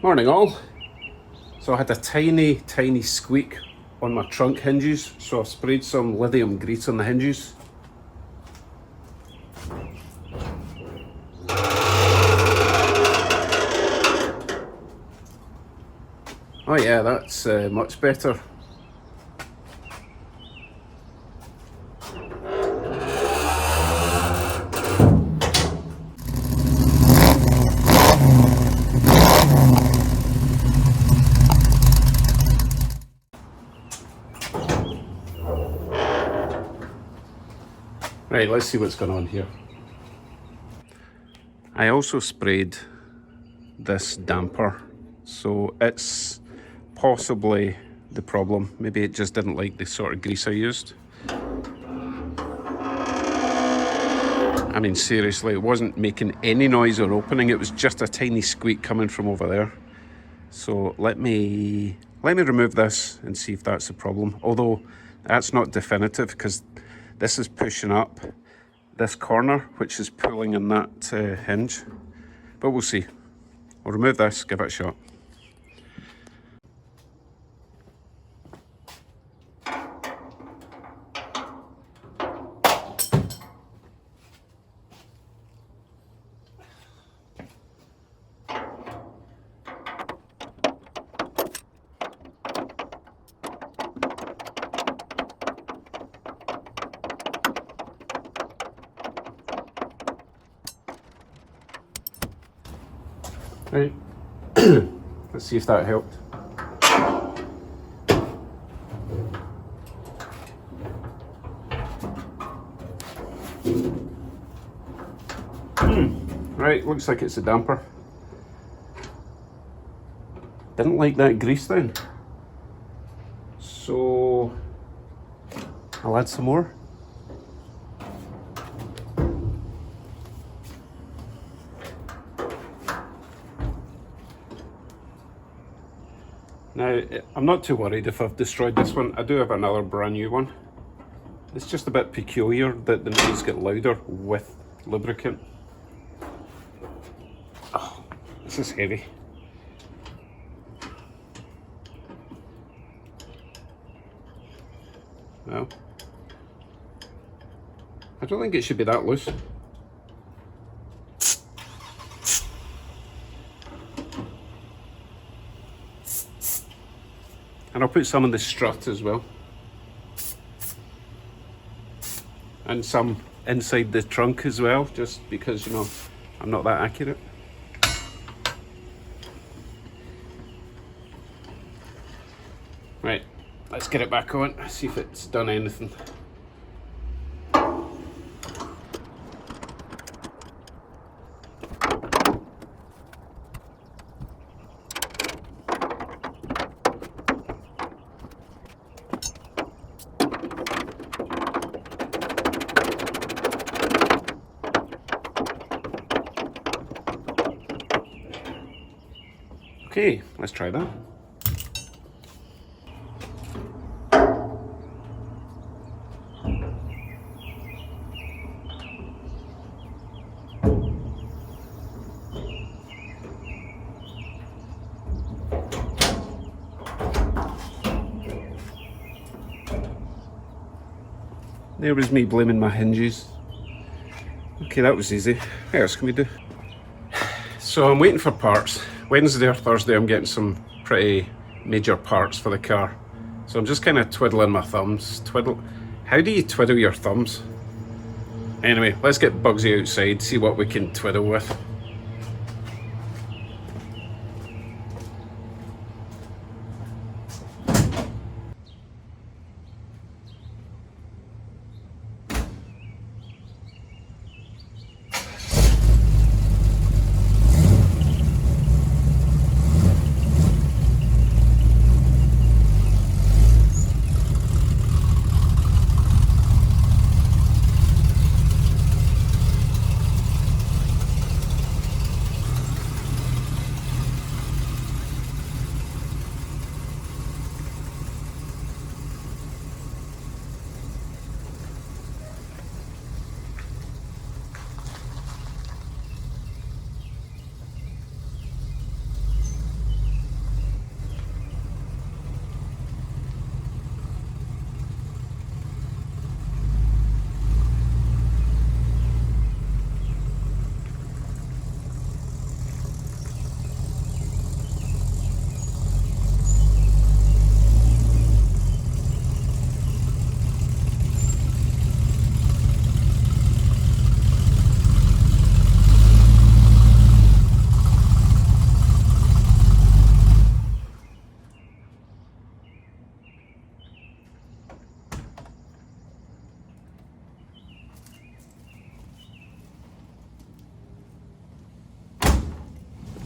Morning all. So I had a tiny squeak on my trunk hinges, so I've sprayed some lithium grease on the hinges. Oh yeah, that's much better. Right, let's see what's going on here. I also sprayed this damper, so it's possibly the problem. Maybe it just didn't like the sort of grease I used. I mean, seriously, it wasn't making any noise or opening. It was just a tiny squeak coming from over there. So let me remove this and see if that's the problem. Although that's not definitive because this is pushing up this corner, which is pulling in that hinge. But we'll see. I'll remove this, give it a shot. Right, let's see if that helped. Right, looks like it's a damper. Didn't like that grease down. So I'll add some more. Now, I'm not too worried if I've destroyed this one. I do have another brand new one. It's just a bit peculiar that the noise gets louder with lubricant. Oh, this is heavy. Well, I don't think it should be that loose. And I'll put some in the strut as well. And some inside the trunk as well, just because, you know, I'm not that accurate. Right, let's get it back on, see if it's done anything. Okay, let's try that. There was me blaming my hinges. Okay, that was easy. What else can we do? So I'm waiting for parts. Wednesday or Thursday I'm getting some pretty major parts for the car. So I'm just kind of twiddling my thumbs. How do you twiddle your thumbs? Anyway, let's get Bugsy outside, see what we can twiddle with.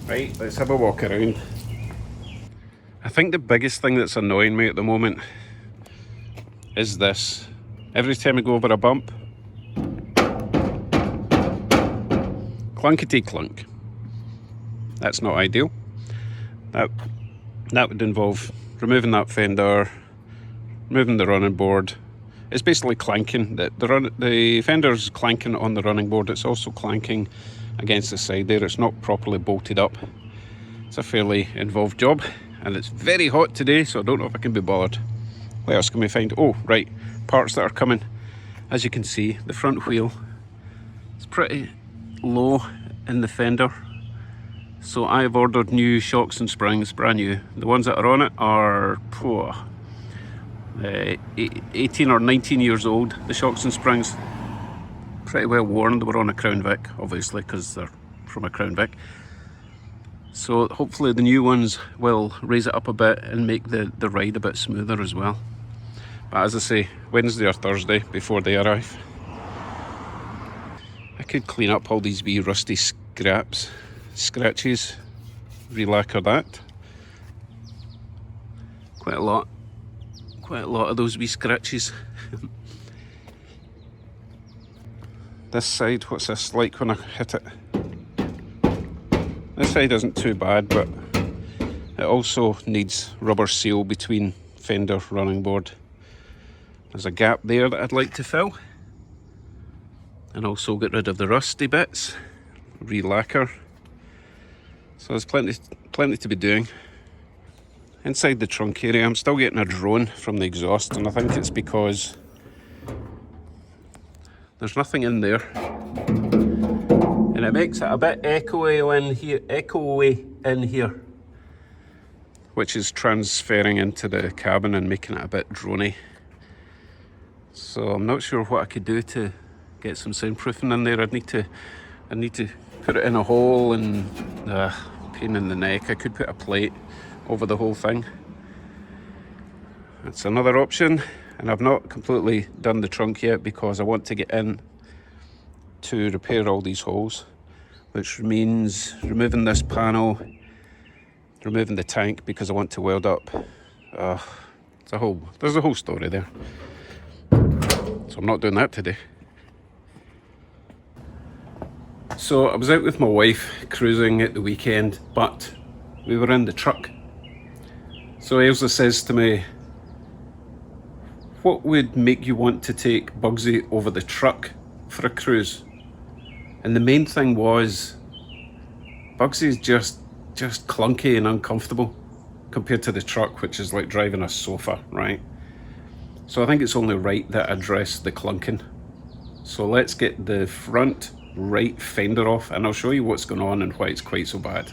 Right, let's have a walk around. I think the biggest thing that's annoying me at the moment is this. Every time I go over a bump, clunkety clunk. That's not ideal. That would involve removing that fender, removing the running board. It's basically clanking. The fender's clanking on the running board. It's also clanking against the side there. It's not properly bolted up. It's a fairly involved job, and it's very hot today, so I don't know if I can be bothered. What else can we find? Oh, right, parts that are coming. As you can see, the front wheel is pretty low in the fender. So I've ordered new shocks and springs, brand new. The ones that are on it are 18 or 19 years old. The shocks and springs, pretty well worn. They were on a Crown Vic, obviously, because they're from a Crown Vic. So hopefully the new ones will raise it up a bit and make the ride a bit smoother as well. But as I say, Wednesday or Thursday before they arrive. I could clean up all these wee rusty scratches, re-lacquer that. Quite a lot of those wee scratches. This side, what's this like when I hit it? This side isn't too bad, but it also needs rubber seal between fender running board. There's a gap there that I'd like to fill. And also get rid of the rusty bits, re-lacquer. So there's plenty to be doing. Inside the trunk area, I'm still getting a drone from the exhaust, and I think it's because there's nothing in there. And it makes it a bit echoey in here, which is transferring into the cabin and making it a bit drony. So I'm not sure what I could do to get some soundproofing in there. I'd need to put it in a hole, and pain in the neck. I could put a plate over the whole thing. That's another option, and I've not completely done the trunk yet because I want to get in to repair all these holes, which means removing this panel, removing the tank because I want to weld up. There's a whole story there. So I'm not doing that today. So I was out with my wife cruising at the weekend, but we were in the truck. So Elsa says to me, what would make you want to take Bugsy over the truck for a cruise? And the main thing was, Bugsy's just clunky and uncomfortable compared to the truck, which is like driving a sofa, right? So I think it's only right that I address the clunking. So let's get the front right fender off, and I'll show you what's going on and why it's quite so bad.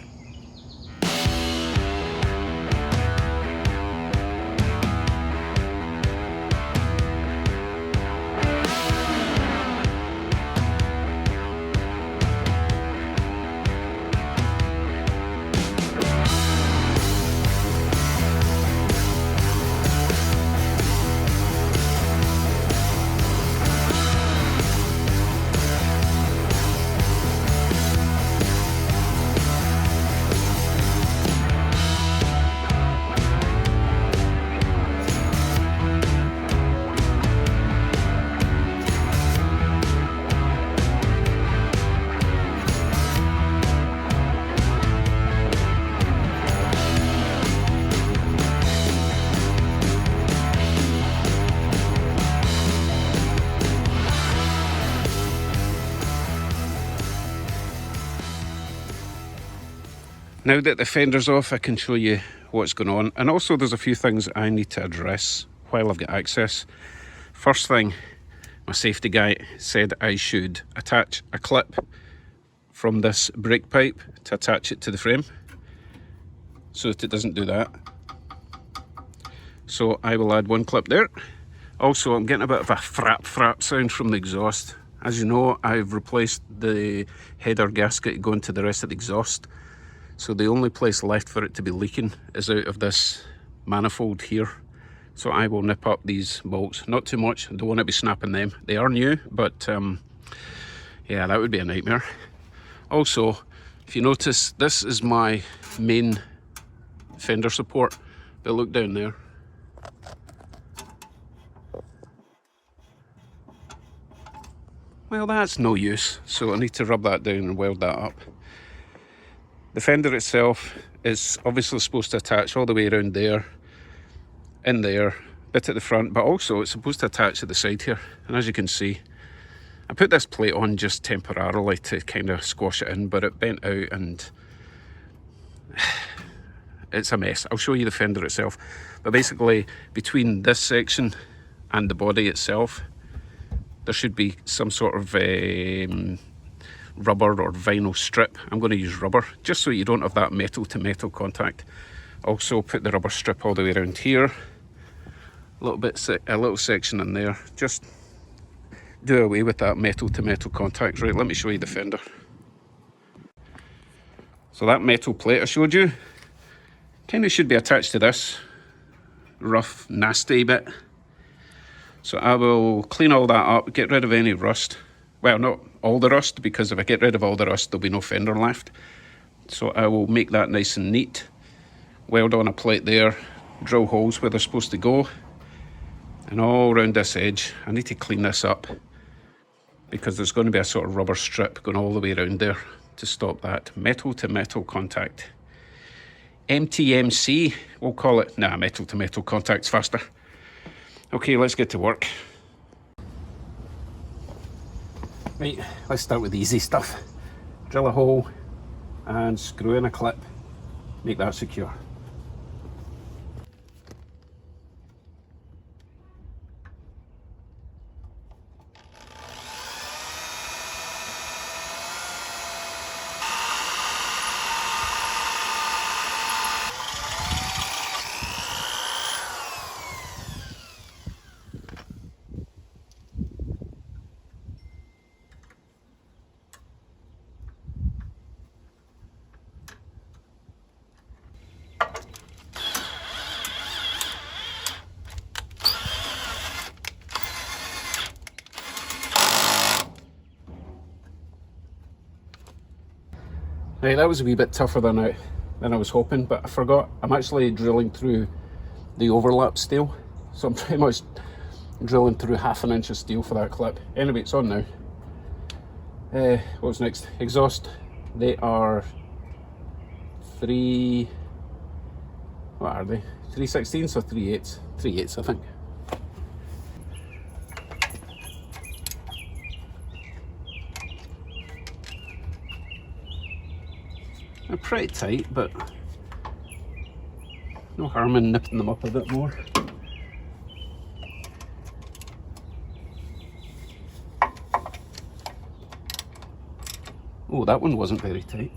Now that the fender's off, I can show you what's going on. And also there's a few things I need to address while I've got access. First thing, my safety guy said I should attach a clip from this brake pipe to attach it to the frame so that it doesn't do that. So I will add one clip there. Also, I'm getting a bit of a frap sound from the exhaust. As you know, I've replaced the header gasket going to the rest of the exhaust. So the only place left for it to be leaking is out of this manifold here. So I will nip up these bolts, not too much, I don't want to be snapping them. They are new, but yeah, that would be a nightmare. Also, If you notice, this is my main fender support, but look down there. Well, that's no use, so I need to rub that down and weld that up. The fender itself is obviously supposed to attach all the way around there, in there, bit at the front, but also it's supposed to attach at the side here. And as you can see, I put this plate on just temporarily to kind of squash it in, but it bent out and it's a mess. I'll show you the fender itself. But basically, between this section and the body itself, there should be some sort of rubber or vinyl strip. I'm going to use rubber, just so you don't have that metal to metal contact. Also put the rubber strip all the way around here. A little section in there. Just do away with that metal to metal contact. Right, let me show you the fender. So that metal plate I showed you kind of should be attached to this rough, nasty bit. So I will clean all that up, get rid of any rust. Well, not all the rust, because if I get rid of all the rust, there'll be no fender left. So I will make that nice and neat, weld on a plate there, drill holes where they're supposed to go, and all around this edge. I need to clean this up because there's going to be a sort of rubber strip going all the way around there to stop that metal to metal contact. MTMC, we'll call it. Nah, metal to metal contact's faster. Okay, let's get to work. Right, let's start with the easy stuff. Drill a hole and screw in a clip. Make that secure. Right, that was a wee bit tougher than I was hoping, but I forgot I'm actually drilling through the overlap steel, so I'm pretty much drilling through 1/2 inch of steel for that clip. Anyway, it's on now. What's next? Exhaust. They are what are they? 3/16 or 3/8? 3/8, I think. They're pretty tight, but no harm in nipping them up a bit more. Oh, that one wasn't very tight.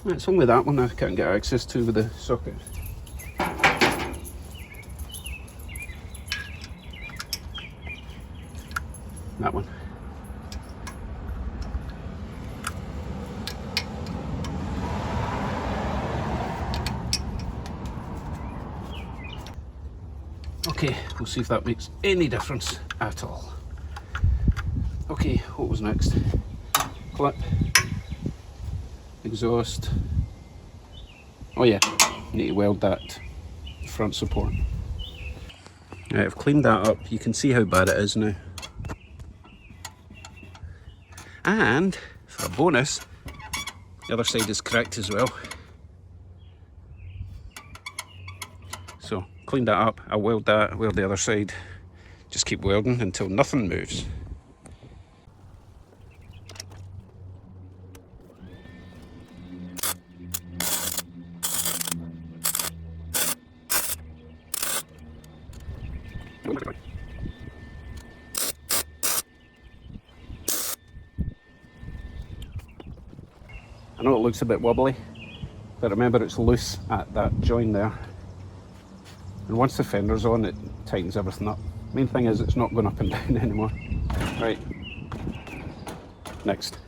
It's only that one I can't get access to with the socket. That one. Okay, we'll see if that makes any difference at all. Okay, what was next? Clip, exhaust. Oh yeah, need to weld that front support. Right, I've cleaned that up. You can see how bad it is now. And for a bonus, the other side is cracked as well. So clean that up, I'll weld that, weld the other side. Just keep welding until nothing moves. I know it looks a bit wobbly, but remember it's loose at that join there. And once the fender's on, it tightens everything up. Main thing is it's not going up and down anymore. Right, next.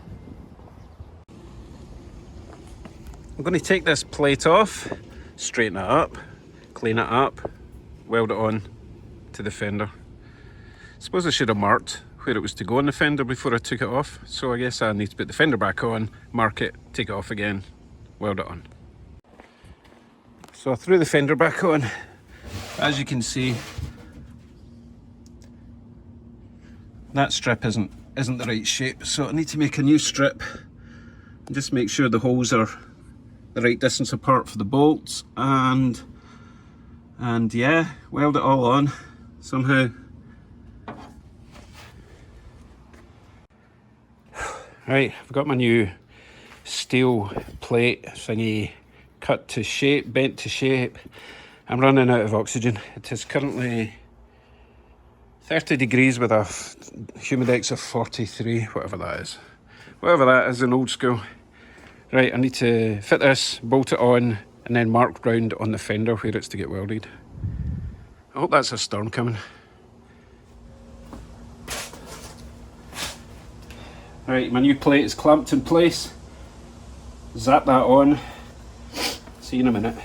I'm going to take this plate off, straighten it up, clean it up, weld it on to the fender. I suppose I should have marked where it was to go on the fender before I took it off. So I guess I need to put the fender back on, mark it, take it off again, weld it on. So I threw the fender back on. As you can see, that strip isn't the right shape, so I need to make a new strip and just make sure the holes are the right distance apart for the bolts, and yeah, weld it all on somehow. Right, I've got my new steel plate thingy cut to shape, bent to shape. I'm running out of oxygen. It is currently 30 degrees with a humidex of 43, whatever that is. Whatever that is in old school. Right, I need to fit this, bolt it on, and then mark round on the fender where it's to get welded. I hope that's a storm coming. Right, my new plate is clamped in place. Zap that on. See you in a minute.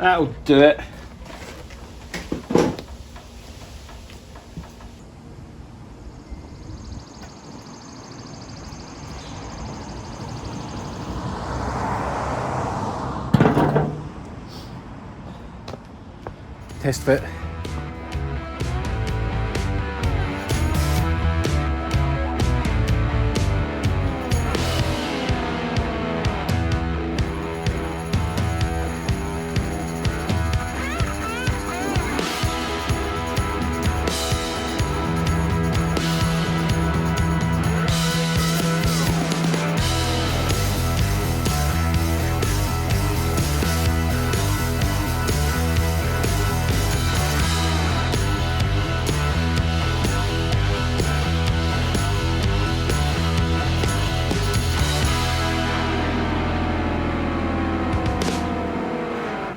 That'll do it. Test fit.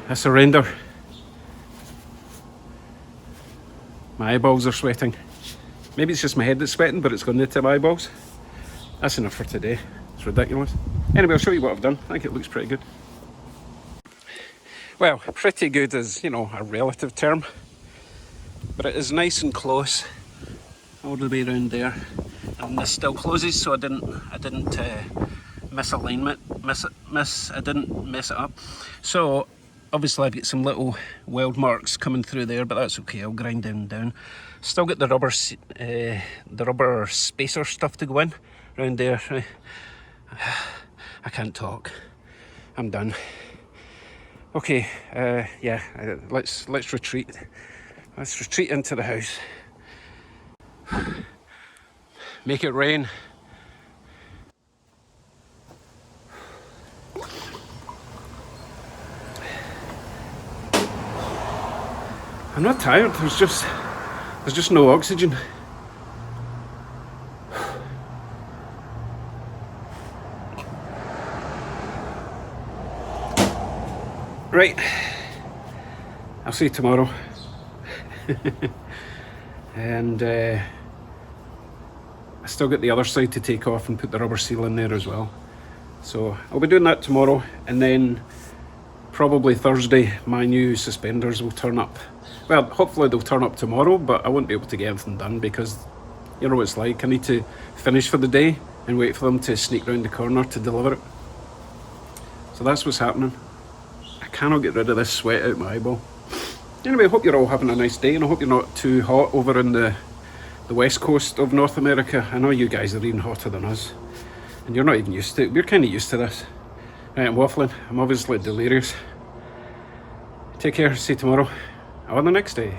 I surrender. My eyeballs are sweating. Maybe it's just my head that's sweating, but it's gone into my eyeballs. That's enough for today. It's ridiculous. Anyway, I'll show you what I've done. I think it looks pretty good. Well, pretty good is, you know, a relative term, but it is nice and close all the way around there, and this still closes, so I didn't misalignment, I didn't mess it up. So obviously I've got some little weld marks coming through there, but that's okay, I'll grind them down. Still got the rubber spacer stuff to go in around there. I can't talk. I'm done. Okay, yeah, let's retreat. Let's retreat into the house. Make it rain. I'm not tired, there's just no oxygen. Right, I'll see you tomorrow. And I still got the other side to take off and put the rubber seal in there as well. So I'll be doing that tomorrow, and then probably Thursday my new suspenders will turn up. Well, hopefully they'll turn up tomorrow, but I won't be able to get anything done because you know what it's like. I need to finish for the day and wait for them to sneak round the corner to deliver it. So that's what's happening. I cannot get rid of this sweat out my eyeball. Anyway, I hope you're all having a nice day, and I hope you're not too hot over in the the west coast of North America. I know you guys are even hotter than us, and you're not even used to it. We're kind of used to this. Right, I'm waffling. I'm obviously delirious. Take care. See you tomorrow or the next day.